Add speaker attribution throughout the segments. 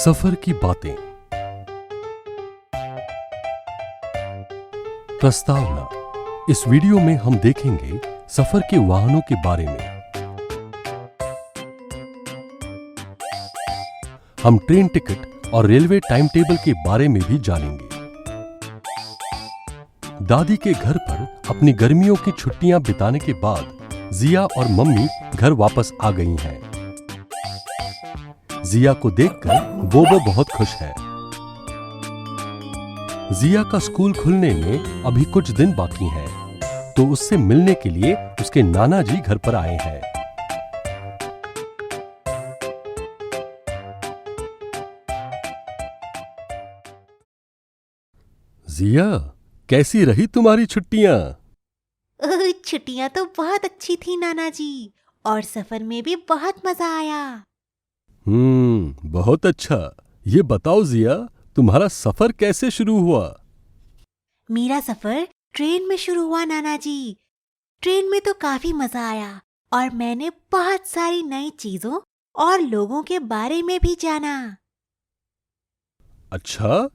Speaker 1: सफर की बातें। प्रस्तावना। इस वीडियो में हम देखेंगे सफर के वाहनों के बारे में। हम ट्रेन टिकट और रेलवे टाइम टेबल के बारे में भी जानेंगे। दादी के घर पर अपनी गर्मियों की छुट्टियां बिताने के बाद जिया और मम्मी घर वापस आ गई हैं। जिया को देखकर बोबो बहुत खुश है। जिया का स्कूल खुलने में अभी कुछ दिन बाकी हैं, तो उससे मिलने के लिए उसके नाना जी घर पर आए हैं। जिया, कैसी रही तुम्हारी छुट्टियां?
Speaker 2: छुट्टियां तो बहुत अच्छी थी नाना जी, और सफर में भी बहुत मजा आया।
Speaker 1: बहुत अच्छा। ये बताओ जिया, तुम्हारा सफर कैसे शुरू हुआ?
Speaker 2: मेरा सफर ट्रेन में शुरू हुआ नाना जी। ट्रेन में तो काफी मजा आया और मैंने बहुत सारी नई चीजों और लोगों के बारे में भी जाना।
Speaker 1: अच्छा,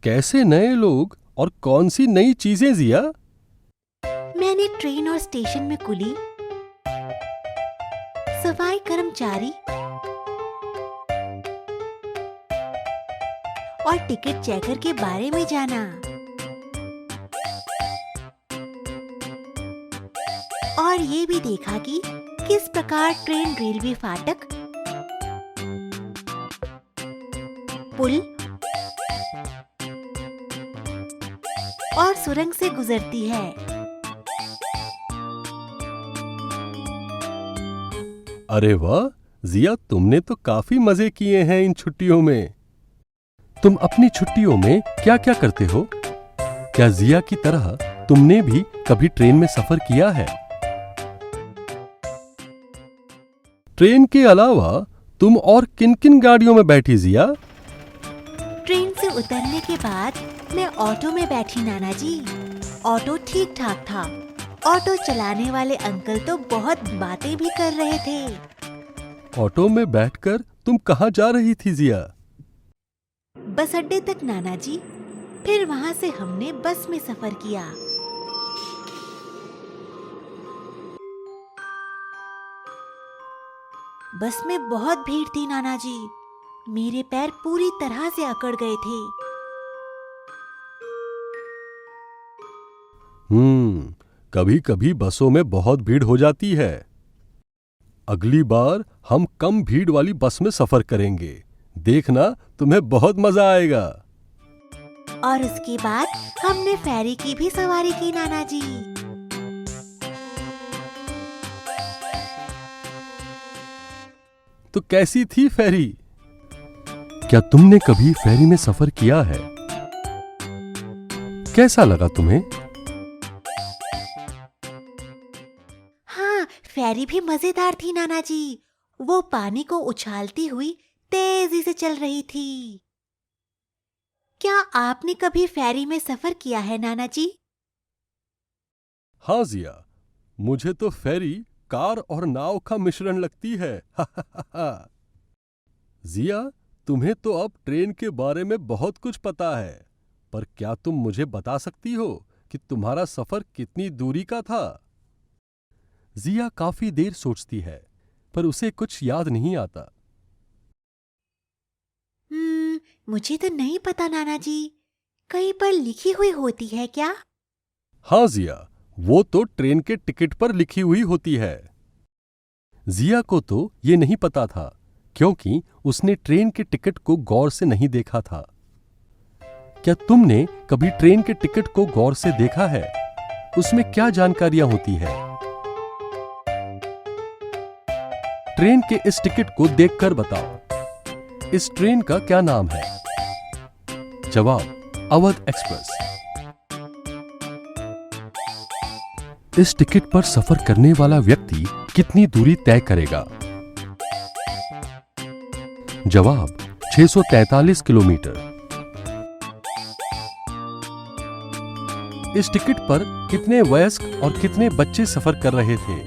Speaker 1: कैसे नए लोग और कौन सी नई चीजें जिया?
Speaker 2: मैंने ट्रेन और स्टेशन में कुली, सफाई कर्मचारी और टिकट चेकर के बारे में जाना। और ये भी देखा कि किस प्रकार ट्रेन रेलवे फाटक, पुल और सुरंग से गुजरती है।
Speaker 1: अरे वाह जिया, तुमने तो काफी मजे किए हैं इन छुट्टियों में। तुम अपनी छुट्टियों में क्या क्या करते हो? क्या जिया की तरह तुमने भी कभी ट्रेन में सफर किया है? ट्रेन के अलावा तुम और किन किन गाड़ियों में बैठी जिया?
Speaker 2: ट्रेन से उतरने के बाद मैं ऑटो में बैठी नाना जी। ऑटो ठीक ठाक था। ऑटो चलाने वाले अंकल तो बहुत बातें भी कर रहे थे।
Speaker 1: ऑटो में बैठकर तुम कहाँ जा रही थी जिया?
Speaker 2: बस अड्डे तक नाना जी। फिर वहाँ से हमने बस में सफर किया। बस में बहुत भीड़ थी नाना जी। मेरे पैर पूरी तरह से अकड़ गए थे।
Speaker 1: कभी कभी बसों में बहुत भीड़ हो जाती है। अगली बार हम कम भीड़ वाली बस में सफर करेंगे। देखना, तुम्हें बहुत मजा आएगा।
Speaker 2: और उसके बाद हमने फेरी की भी सवारी की नाना जी।
Speaker 1: तो कैसी थी फेरी? क्या तुमने कभी फेरी में सफर किया है? कैसा लगा तुम्हें?
Speaker 2: हाँ, फेरी भी मजेदार थी नाना जी। वो पानी को उछालती हुई तेजी से चल रही थी। क्या आपने कभी फेरी में सफर किया है नाना जी?
Speaker 1: हाँ जिया, मुझे तो फेरी कार और नाव का मिश्रण लगती है। जिया, तुम्हें तो अब ट्रेन के बारे में बहुत कुछ पता है, पर क्या तुम मुझे बता सकती हो कि तुम्हारा सफर कितनी दूरी का था? जिया काफी देर सोचती है, पर उसे कुछ याद नहीं आता।
Speaker 2: मुझे तो नहीं पता नाना जी। कहीं पर लिखी हुई होती है क्या?
Speaker 1: हाँ जिया, वो तो ट्रेन के टिकट पर लिखी हुई होती है। जिया को तो ये नहीं पता था, क्योंकि उसने ट्रेन के टिकट को गौर से नहीं देखा था। क्या तुमने कभी ट्रेन के टिकट को गौर से देखा है? उसमें क्या जानकारियां होती है? ट्रेन के इस टिकट को देखकर बताओ, इस ट्रेन का क्या नाम है? जवाब, अवध एक्सप्रेस। इस टिकट पर सफर करने वाला व्यक्ति कितनी दूरी तय करेगा? जवाब, 643 किलोमीटर। इस टिकट पर कितने वयस्क और कितने बच्चे सफर कर रहे थे?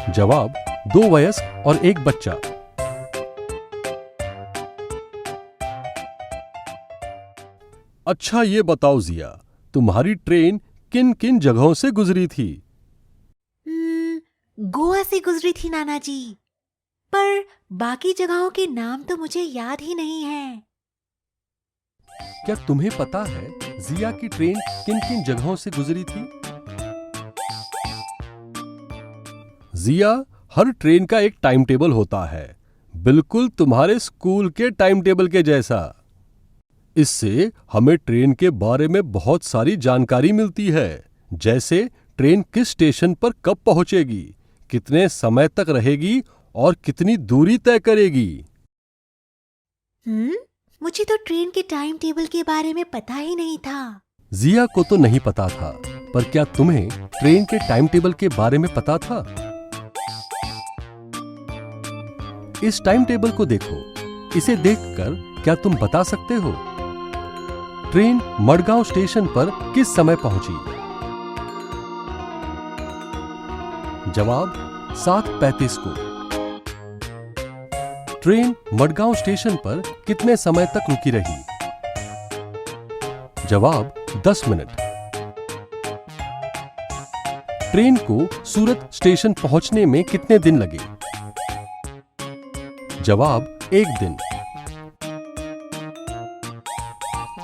Speaker 1: जवाब, 2 वयस्क और 1 बच्चा। अच्छा ये बताओ जिया, तुम्हारी ट्रेन किन किन जगहों से गुजरी थी?
Speaker 2: गोवा से गुजरी थी नाना जी, पर बाकी जगहों के नाम तो मुझे याद ही नहीं है।
Speaker 1: क्या तुम्हें पता है जिया की ट्रेन किन किन जगहों से गुजरी थी? जिया, हर ट्रेन का एक टाइम टेबल होता है, बिल्कुल तुम्हारे स्कूल के टाइम टेबल के जैसा। इससे हमें ट्रेन के बारे में बहुत सारी जानकारी मिलती है, जैसे ट्रेन किस स्टेशन पर कब पहुंचेगी, कितने समय तक रहेगी और कितनी दूरी तय करेगी।
Speaker 2: मुझे तो ट्रेन के टाइम टेबल के बारे में पता ही नहीं था।
Speaker 1: जिया को तो नहीं पता था, पर क्या तुम्हें ट्रेन के टाइम टेबल के बारे में पता था? इस टाइम टेबल को देखो, इसे देखकर क्या तुम बता सकते हो ट्रेन मडगांव स्टेशन पर किस समय पहुंची? जवाब 7:35 को। ट्रेन मडगांव स्टेशन पर कितने समय तक रुकी रही? जवाब 10 मिनट। ट्रेन को सूरत स्टेशन पहुंचने में कितने दिन लगे? जवाब 1 दिन।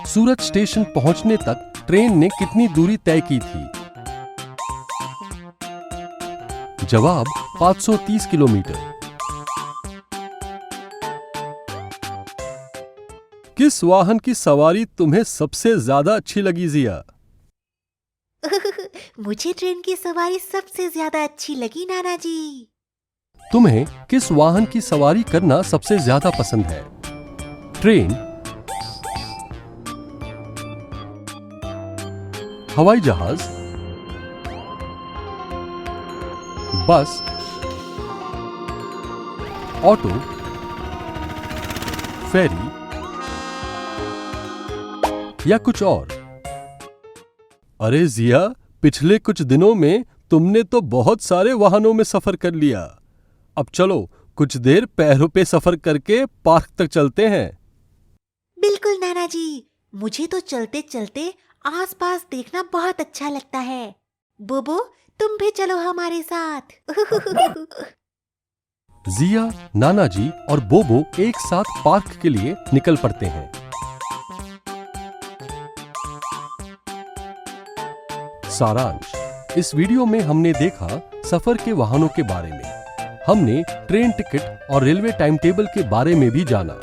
Speaker 1: सूरत स्टेशन पहुंचने तक ट्रेन ने कितनी दूरी तय की थी? जवाब 530 किलोमीटर। किस वाहन की सवारी तुम्हें सबसे ज्यादा अच्छी लगी जिया?
Speaker 2: मुझे ट्रेन की सवारी सबसे ज्यादा अच्छी लगी नाना जी।
Speaker 1: तुम्हें किस वाहन की सवारी करना सबसे ज्यादा पसंद है? ट्रेन, हवाई जहाज, बस, ऑटो, फेरी या कुछ और? अरे जिया, पिछले कुछ दिनों में तुमने तो बहुत सारे वाहनों में सफर कर लिया। अब चलो कुछ देर पैरों पे सफर करके पार्क तक चलते हैं।
Speaker 2: बिल्कुल नाना जी, मुझे तो चलते चलते आसपास देखना बहुत अच्छा लगता है। बोबो, तुम भी चलो हमारे साथ।
Speaker 1: जिया, नाना जी और बोबो एक साथ पार्क के लिए निकल पड़ते हैं। सारांश, इस वीडियो में हमने देखा सफर के वाहनों के बारे में। हमने ट्रेन टिकट और रेलवे टाइम टेबल के बारे में भी जाना।